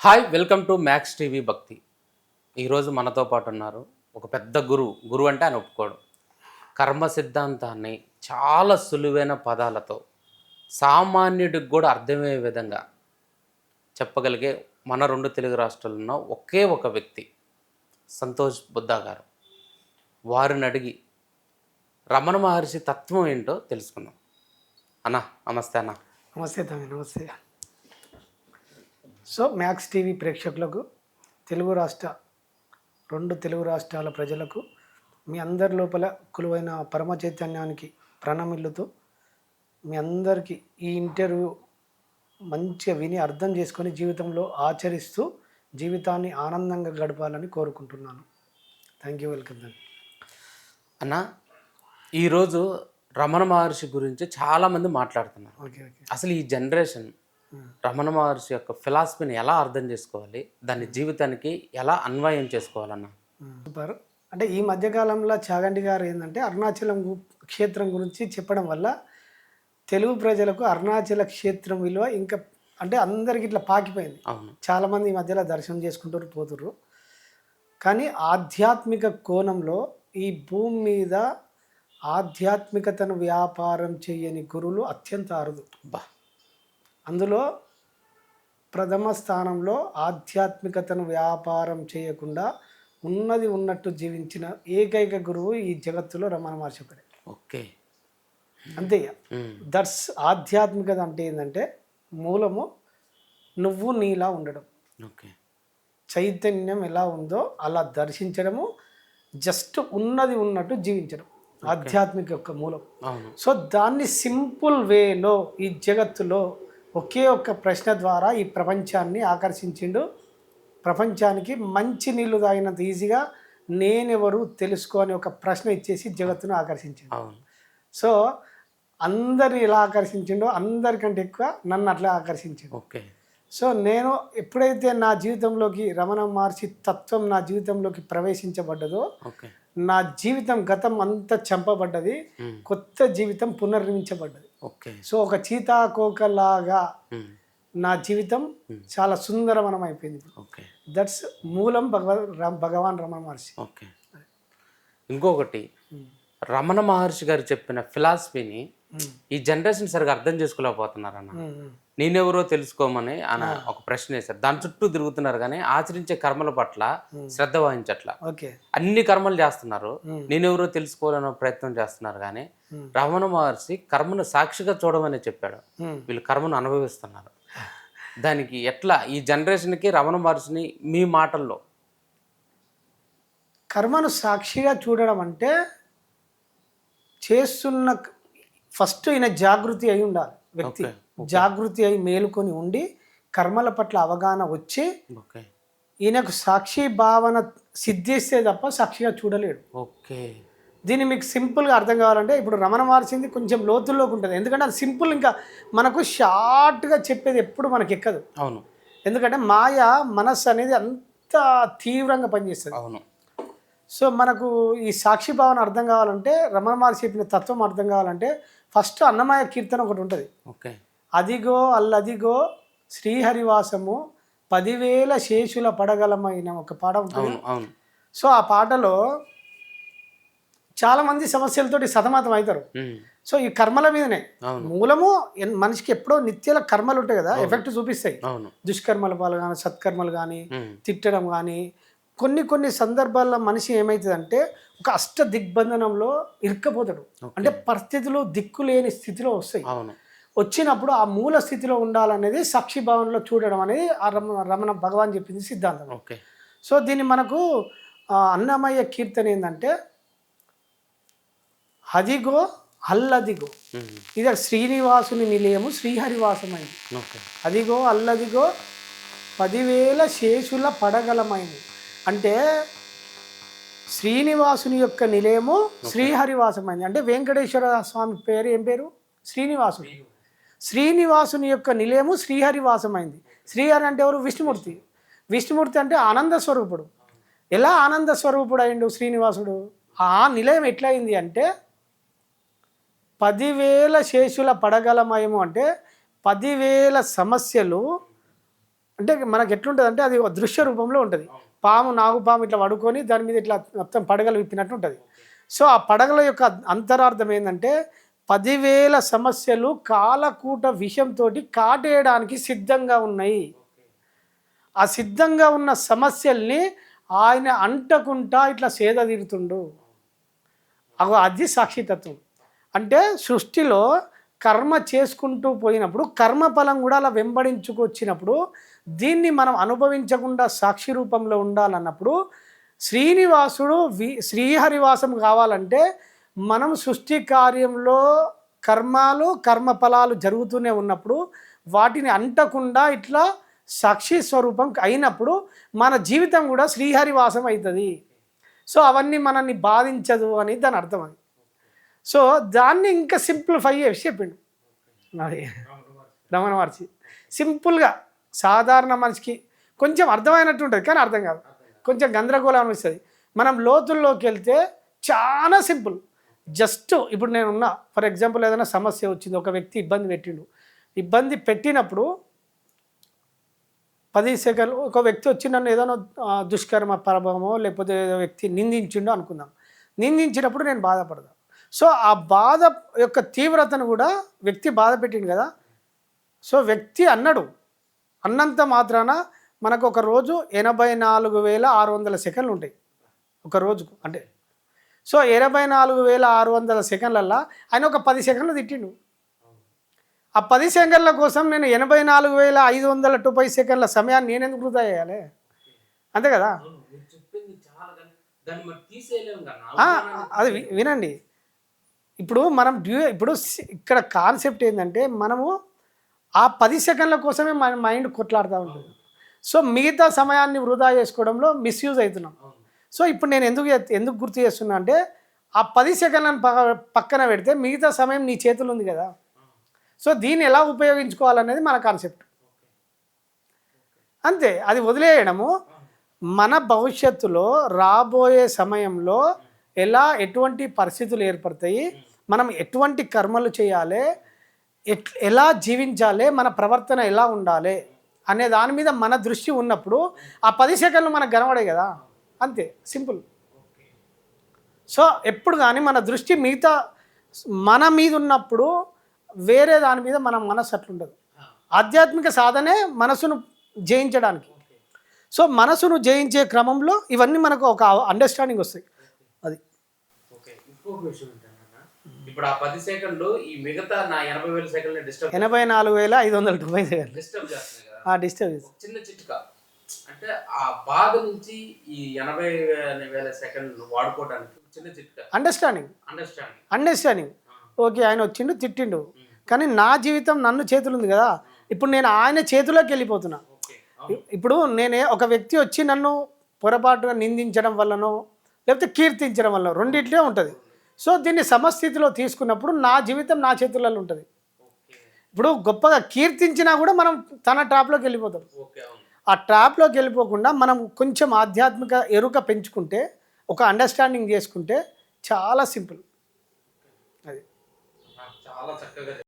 Hi welcome to max TV భక్తి. ఈరోజు మనతో పాటు ఉన్నారు ఒక పెద్ద గురువు అంటే ఆయన ఒప్పుకోడు. కర్మ సిద్ధాంతాన్ని చాలా సులువైన పదాలతో సామాన్యుడికి కూడా అర్థమయ్యే విధంగా చెప్పగలిగే మన రెండు తెలుగు రాష్ట్రాల్లో ఉన్న ఒకే ఒక వ్యక్తి సంతోష్ బుద్ధా గారు. వారిని అడిగి రమణ మహర్షి తత్వం ఏంటో తెలుసుకుందాం. అన్న నమస్తే. అన్న నమస్తే తమ్మి, నమస్తే. సో మ్యాక్స్ టీవీ ప్రేక్షకులకు, రెండు తెలుగు రాష్ట్రాల ప్రజలకు మీ అందరి లోపల కొలువైన పరమ చైతన్యానికి ప్రణమిల్లుతూ మీ అందరికీ ఈ ఇంటర్వ్యూ మంచిగా విని అర్థం చేసుకొని జీవితంలో ఆచరిస్తూ జీవితాన్ని ఆనందంగా గడపాలని కోరుకుంటున్నాను. Thank you, welcome. అన్న, ఈరోజు రమణ మహర్షి గురించి చాలామంది మాట్లాడుతున్నారు. అసలు ఈ జనరేషన్ రమణ మహర్షి యొక్క ఫిలాసఫీని ఎలా అర్థం చేసుకోవాలి, దాన్ని జీవితానికి ఎలా అన్వయం చేసుకోవాలన్న? సూపర్. అంటే ఈ మధ్యకాలంలో చాగంటి గారు ఏంటంటే అరుణాచలం క్షేత్రం గురించి చెప్పడం వల్ల తెలుగు ప్రజలకు అరుణాచల క్షేత్రం విలువ ఇంకా అంటే అందరికి ఇట్లా పాకిపోయింది. చాలామంది ఈ మధ్యలో దర్శనం చేసుకుంటారు, పోతుర్రు. కానీ ఆధ్యాత్మిక కోణంలో ఈ భూమి మీద ఆధ్యాత్మికతను వ్యాపారం చేయని గురువులు అత్యంత అరుదు. అందులో ప్రథమ స్థానంలో ఆధ్యాత్మికతను వ్యాపారం చేయకుండా ఉన్నది ఉన్నట్టు జీవించిన ఏకైక గురువు ఈ జగత్తులో రమణ మహర్షి ఒకడే. ఓకే, అంతే. దట్స్ ఆధ్యాత్మికత అంటే ఏంటంటే మూలము నువ్వు నీలా ఉండడం. ఓకే, చైతన్యం ఎలా ఉందో అలా దర్శించడము, జస్ట్ ఉన్నది ఉన్నట్టు జీవించడం ఆధ్యాత్మిక యొక్క మూలం. సో దాన్ని సింపుల్ వేలో ఈ జగత్తులో ఒకే ఒక్క ప్రశ్న ద్వారా ఈ ప్రపంచాన్ని ఆకర్షించిండు. ప్రపంచానికి మంచి నీళ్లు తాగినంత ఈజీగా నేనెవరు తెలుసుకో అని ఒక ప్రశ్న ఇచ్చేసి జగత్తును ఆకర్షించిండు. సో అందరిని ఎలా ఆకర్షించిండో అందరికంటే ఎక్కువ నన్ను అట్లా ఆకర్షించిండు. ఓకే. సో నేను ఎప్పుడైతే నా జీవితంలోకి రమణ మహర్షి తత్వం నా జీవితంలోకి ప్రవేశించబడ్డదో నా జీవితం గతం అంతా చంపబడ్డది, కొత్త జీవితం పునర్నిర్మించబడ్డది. సో ఒక చీతాకోకలాగా నా జీవితం చాలా సుందరవనం అయిపోయింది. దట్స్ మూలం భగవాన్ రమణ మహర్షి. ఓకే. ఇంకొకటి, రమణ మహర్షి గారు చెప్పిన ఫిలాసఫీని ఈ జనరేషన్ సరిగా అర్థం చేసుకోలేకపోతున్నారు అన్న. నేనెవరో తెలుసుకోమని ఆయన ఒక ప్రశ్న వేశారు. దాని చుట్టూ తిరుగుతున్నారు కానీ ఆచరించే కర్మల పట్ల శ్రద్ధ వహించట్లా. అన్ని కర్మలు చేస్తున్నారు, నేనెవరో తెలుసుకోవాలనే ప్రయత్నం చేస్తున్నారు. కానీ రమణ మహర్షి కర్మను సాక్షిగా చూడమని చెప్పాడు. వీళ్ళు కర్మను అనుభవిస్తున్నారు. దానికి ఎట్లా ఈ జనరేషన్కి రమణ మహర్షిని మీ మాటల్లో? కర్మను సాక్షిగా చూడడం అంటే చేస్తున్న ఫస్ట్ ఈయన జాగృతి అయి ఉండాలి. వ్యక్తి జాగృతి అయి మేలుకొని ఉండి కర్మల పట్ల అవగాహన వచ్చి ఈయనకు సాక్షి భావన సిద్ధిస్తే తప్ప సాక్షిగా చూడలేడు. ఓకే. దీన్ని మీకు సింపుల్గా అర్థం కావాలంటే ఇప్పుడు రమణ మహర్షిది కొంచెం లోతుల్లోకి ఉంటుంది. ఎందుకంటే అది సింపుల్, ఇంకా మనకు షార్ట్గా చెప్పేది ఎప్పుడు మనకి ఎక్కదు. అవును. ఎందుకంటే మాయ మనస్సు అనేది అంత తీవ్రంగా పనిచేస్తుంది. అవును. సో మనకు ఈ సాక్షి భావన అర్థం కావాలంటే, రమణ మహర్షి చెప్పిన తత్వం అర్థం కావాలంటే ఫస్ట్ అన్నమయ్య కీర్తన ఒకటి ఉంటుంది. ఓకే. అదిగో అల్లదిగో శ్రీహరివాసము 10,000 శేషుల పడగలమైన ఒక పాట ఉంటుంది. సో ఆ పాటలో చాలామంది సమస్యలతోటి సతమతం అవుతారు. సో ఈ కర్మల మీదనే మూలము. మనిషికి ఎప్పుడో నిత్యాల కర్మలు ఉంటాయి కదా, ఎఫెక్ట్ చూపిస్తాయి. దుష్కర్మల పాలు కానీ సత్కర్మలు కానీ తిట్టడం కానీ కొన్ని సందర్భాల్లో మనిషి ఏమవుతుందంటే ఒక అష్ట దిగ్బంధనంలో ఇరుక్కపోతాడు. అంటే పరిస్థితులు దిక్కులేని స్థితిలో వస్తాయి. వచ్చినప్పుడు ఆ మూల స్థితిలో ఉండాలనేది సాక్షి భావనలో చూడడం అనేది ఆ రమణ భగవాన్ చెప్పింది సిద్ధాంతం. సో దీన్ని మనకు అన్నమయ్య కీర్తన ఏంటంటే అదిగో అల్లదిగో, ఇది శ్రీనివాసుని నిలయము శ్రీహరివాసమైంది. అదిగో అల్లదిగో 10,000 శేషుల పడగలమైంది అంటే శ్రీనివాసుని యొక్క నిలయము శ్రీహరివాసమైంది. అంటే వెంకటేశ్వర స్వామి పేరు ఏం పేరు? శ్రీనివాసుడు. శ్రీనివాసుని యొక్క నిలయము శ్రీహరివాసమైంది. శ్రీహరి అంటే ఎవరు? విష్ణుమూర్తి. విష్ణుమూర్తి అంటే ఆనంద స్వరూపుడు. ఎలా ఆనంద స్వరూపుడు అయిండు శ్రీనివాసుడు? ఆ నిలయం ఎట్లయింది అంటే 10,000 శేషుల పడగలమయము అంటే 10,000 సమస్యలు అంటే మనకి ఎట్లుంటుంది అంటే అది ఒక దృశ్య రూపంలో ఉంటుంది. పాము నాగుపాము ఇట్లా పడుకొని దాని మీద ఇట్లా మొత్తం పడగలు విప్పినట్టు ఉంటుంది. సో ఆ పడగల యొక్క అంతరార్థం ఏంటంటే 10,000 సమస్యలు కాలకూట విషంతో కాటేయడానికి సిద్ధంగా ఉన్నాయి. ఆ సిద్ధంగా ఉన్న సమస్యల్ని ఆయన అంటకుంటా ఇట్లా సేద తీరుతుండు. అది సాక్షితత్వం. అంటే సృష్టిలో కర్మ చేసుకుంటూ పోయినప్పుడు కర్మఫలం కూడా అలా వెంబడించుకొచ్చినప్పుడు దీన్ని మనం అనుభవించకుండా సాక్షి రూపంలో ఉండాలన్నప్పుడు శ్రీనివాసుడు శ్రీహరివాసం కావాలంటే మనం సృష్టి కార్యంలో కర్మఫలాలు జరుగుతూనే ఉన్నప్పుడు వాటిని అంటకుండా ఇట్లా సాక్షి స్వరూపం అయినప్పుడు మన జీవితం కూడా శ్రీహరివాసం అవుతుంది. సో అవన్నీ మనల్ని బాధించదు అని దాని అర్థం. అది సో దాన్ని ఇంకా సింప్లిఫై చేసి చెప్పిండు అది రమణ మహర్షి. సింపుల్గా సాధారణ మనిషికి కొంచెం అర్థమైనట్టు ఉంటుంది కానీ అర్థం కాదు, కొంచెం గందరగోళం అనిపిస్తుంది. మనం లోతుల్లోకి వెళ్తే చాలా సింపుల్. జస్ట్ ఇప్పుడు నేనున్నా, ఫర్ ఎగ్జాంపుల్ ఏదైనా సమస్య వచ్చింది, ఒక వ్యక్తి ఇబ్బంది పెట్టినప్పుడు 10 సెకండ్లు ఒక వ్యక్తి వచ్చి నన్ను ఏదైనా దుష్కర్మ ప్రభావమో లేకపోతే ఏదో వ్యక్తి నిందించిండో అనుకుందాం. నిందించినప్పుడు నేను బాధపడదాం. సో ఆ బాధ యొక్క తీవ్రతను కూడా వ్యక్తి బాధ పెట్టిండు కదా. సో వ్యక్తి అన్నంత మాత్రాన మనకు ఒక రోజు 84,600 సెకండ్లు ఉంటాయి ఒక రోజుకు. అంటే సో 84,600 సెకండ్లల్లో ఆయన ఒక 10 సెకండ్లు తిట్టిండు. ఆ 10 సెకండ్ల కోసం నేను 84,590 సెకండ్ల సమయాన్ని నేను ఎందుకు వృధా చేయాలి? అంతే కదా. అది వినండి. ఇప్పుడు మనం ఇక్కడ కాన్సెప్ట్ ఏంటంటే మనము ఆ 10 సెకండ్ల కోసమే మన మైండ్ కొట్లాడుతూ ఉంటుంది. సో మిగతా సమయాన్ని వృధా చేసుకోవడంలో మిస్యూజ్ అవుతున్నాం. సో ఇప్పుడు నేను ఎందుకు గుర్తు చేస్తున్నా అంటే ఆ 10 సెకండ్లను పక్కన పెడితే మిగతా సమయం నీ చేతులు ఉంది కదా. సో దీన్ని ఎలా ఉపయోగించుకోవాలనేది మన కాన్సెప్ట్. అంతే. అది వదిలేయడము మన భవిష్యత్తులో రాబోయే సమయంలో ఎటువంటి పరిస్థితులు ఏర్పడతాయి, మనం ఎటువంటి కర్మలు చేయాలి, ఎలా జీవించాలి, మన ప్రవర్తన ఎలా ఉండాలి అనే దాని మీద మన దృష్టి ఉన్నప్పుడు ఆ 10 సెకండ్లు మనకు కనబడాయి కదా. అంతే, సింపుల్. సో ఎప్పుడు కానీ మన దృష్టి మన మీద ఉన్నప్పుడు వేరే దాని మీద మన మనసు అట్లుండదు. ఆధ్యాత్మిక సాధనే మనసును జయించడానికి. సో మనసును జయించే క్రమంలో ఇవన్నీ మనకు ఒక అండర్స్టాండింగ్ వస్తాయి. అది ఇంకొక విషయం ఏంటంటే ఇప్పుడు ఆ 10 సెకండ్లు ఈ మిగతా నా 80,000 సెకండ్లు 84,590 సెకండ్లు డిస్టర్బ్ చేస్తున్నాయి కదా. డిస్టర్బ్ చిన్న చిట్కా అంటే ఆ బాధ నుంచి ఈ 80,000 సెకండ్లు వాడుకోవడానికి చిన్న చిట్కా అండర్స్టాండింగ్. ఓకే, ఆయన వచ్చిండు తిట్టిండు కానీ నా జీవితం నన్ను చేతులు ఉంది కదా. ఇప్పుడు నేను ఆయన చేతిలోకి వెళ్ళిపోతున్నా. ఇప్పుడు ఒక వ్యక్తి వచ్చి నన్ను పొరపాటుగా నిందించడం వల్లనో లేకపోతే కీర్తించడం వల్ల రెండిట్లే ఉంటుంది. సో దీన్ని సమస్థితిలో తీసుకున్నప్పుడు నా జీవితం నా చేతులలో ఉంటుంది. ఇప్పుడు గొప్పగా కీర్తించినా కూడా మనం తన ట్రాప్లోకి వెళ్ళిపోతాం. ఆ ట్రాప్లోకి వెళ్ళిపోకుండా మనం కొంచెం ఆధ్యాత్మిక ఎరుక పెంచుకుంటే, ఒక అండర్స్టాండింగ్ చేసుకుంటే చాలా సింపుల్. అది చాలా చక్కగా